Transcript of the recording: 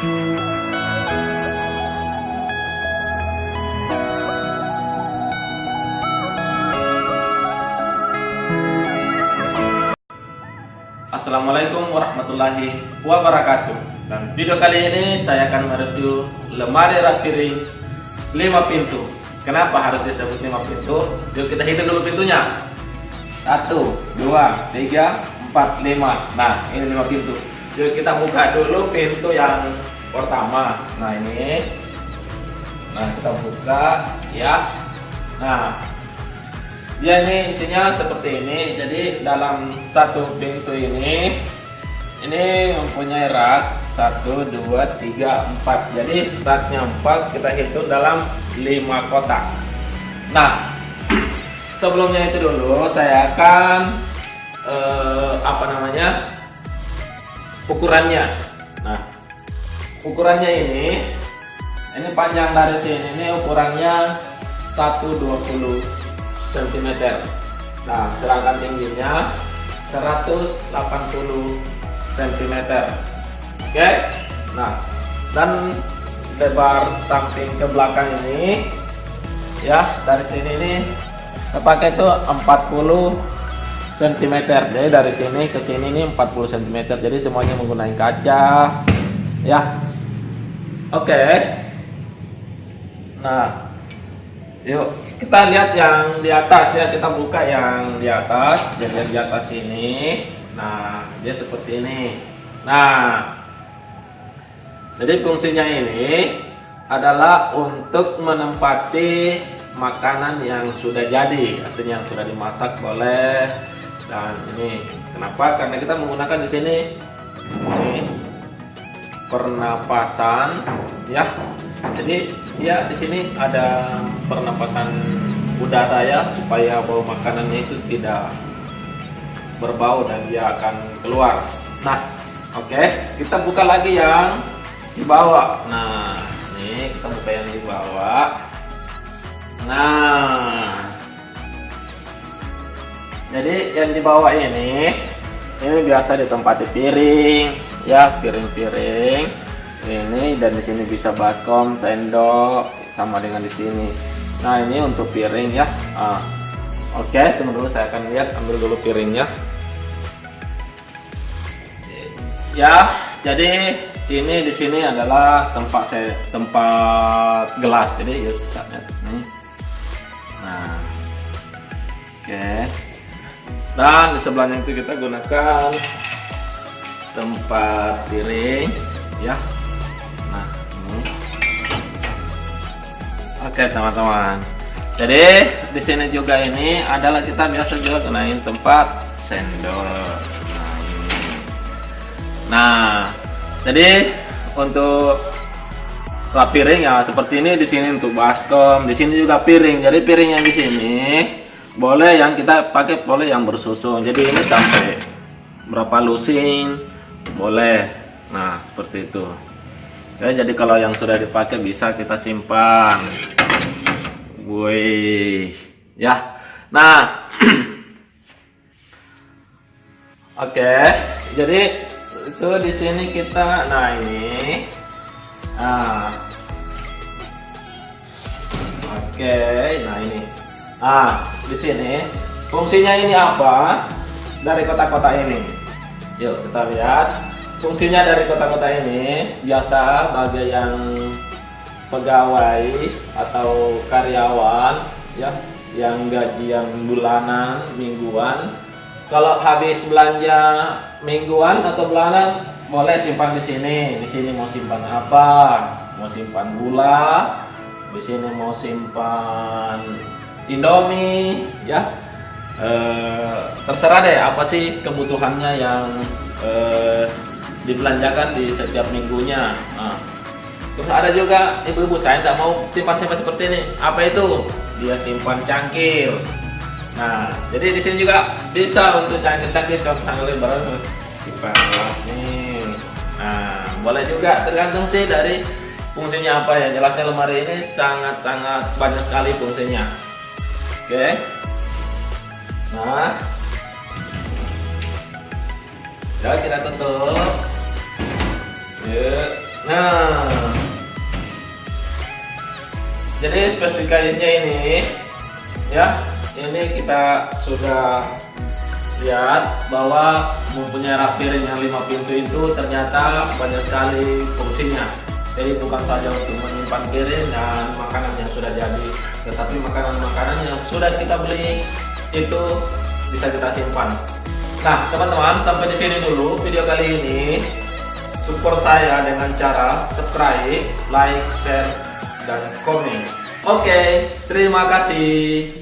Assalamualaikum warahmatullahi wabarakatuh. Dan video kali ini saya akan mereview lemari rak piring 5 pintu. Kenapa harus disebut 5 pintu? Yuk kita hitung dulu pintunya. 1, 2, 3, 4, 5. Nah, ini 5 pintu. Yuk kita buka dulu pintu yang pertama. Nah, ini. Nah, kita buka ya. Nah, dia ini isinya seperti ini. Jadi dalam satu pintu ini mempunyai rak 1, 2, 3, 4. Jadi raknya 4, kita hitung dalam 5 kotak. Nah, sebelumnya itu dulu saya akan ukurannya. Nah, ukurannya ini panjang dari sini ini ukurannya 120 cm. Nah, sedangkan tingginya 180 cm. Oke. Nah, dan lebar samping ke belakang ini ya, dari sini ini terpakai itu 40 cm. Jadi dari sini ke sini ini 40 cm. Jadi semuanya menggunakan kaca ya. Oke. Nah, yuk kita lihat yang di atas ya, kita buka yang di atas. Jadi di atas ini, nah dia seperti ini. Nah, jadi fungsinya ini adalah untuk menempati makanan yang sudah jadi, artinya yang sudah dimasak boleh. Dan ini kenapa? Karena kita menggunakan di sini ini pernapasan ya. Jadi dia di sini ada pernapasan udara ya, supaya bau makanannya itu tidak berbau dan dia akan keluar. Nah, oke, kita buka lagi yang di bawah. Nah, ini kita buka yang di bawah. Nah, jadi yang di bawah ini biasa ditempati piring ya, piring-piring ini. Dan di sini bisa baskom, sendok, sama dengan di sini. Nah, ini untuk piring ya. Oke, tunggu dulu, saya akan lihat, ambil dulu piringnya ya. Jadi ini di sini adalah tempat gelas. Jadi yuk kita lihat nih. Nah, oke. Dan di sebelahnya itu kita gunakan tempat piring ya. Nah, ini. Oke teman-teman. Jadi di sini juga ini adalah kita biasa juga gunain tempat sendok. Nah, ini. Nah, jadi untuk lap piring ya seperti ini. Di sini untuk baskom, di sini juga piring. Jadi piring yang di sini boleh yang kita pakai, boleh yang bersusun. Jadi ini sampai berapa lusin boleh. Nah, seperti itu. Oke, jadi kalau yang sudah dipakai bisa kita simpan. Wih, ya. Nah, oke. Jadi itu di sini kita, nah ini, nah, oke, nah ini, di sini fungsinya ini apa dari kotak-kotak ini? Yuk kita lihat. Fungsinya dari kotak-kotak ini biasa bagi yang pegawai atau karyawan ya, yang gajian bulanan, mingguan. Kalau habis belanja mingguan atau bulanan boleh simpan di sini. Di sini mau simpan apa? Mau simpan gula, di sini mau simpan Indomie ya. Terserah deh apa sih kebutuhannya yang dibelanjakan di setiap minggunya. Nah, terus ada juga ibu-ibu, saya tidak mau simpan-simpan seperti ini. Apa itu? Dia simpan cangkir. Nah, jadi di sini juga bisa untuk cangkir-cangkir, contoh lebar simpan gelas nih. Nah, boleh juga, tergantung sih dari fungsinya apa ya. Jelasnya lemari ini sangat-sangat banyak sekali fungsinya. Oke. Nah, ya kita tutup. Nah, jadi spesifikasinya ini ya, ini kita sudah lihat bahwa mempunyai rak piring yang 5 pintu itu ternyata banyak sekali fungsinya. Jadi bukan saja untuk menyimpan piring dan makanan yang sudah jadi, tetapi makanan-makanan yang sudah kita beli itu bisa kita simpan. Nah teman-teman, sampai di sini dulu video kali ini. Support saya dengan cara subscribe, like, share, dan komen. Oke, terima kasih.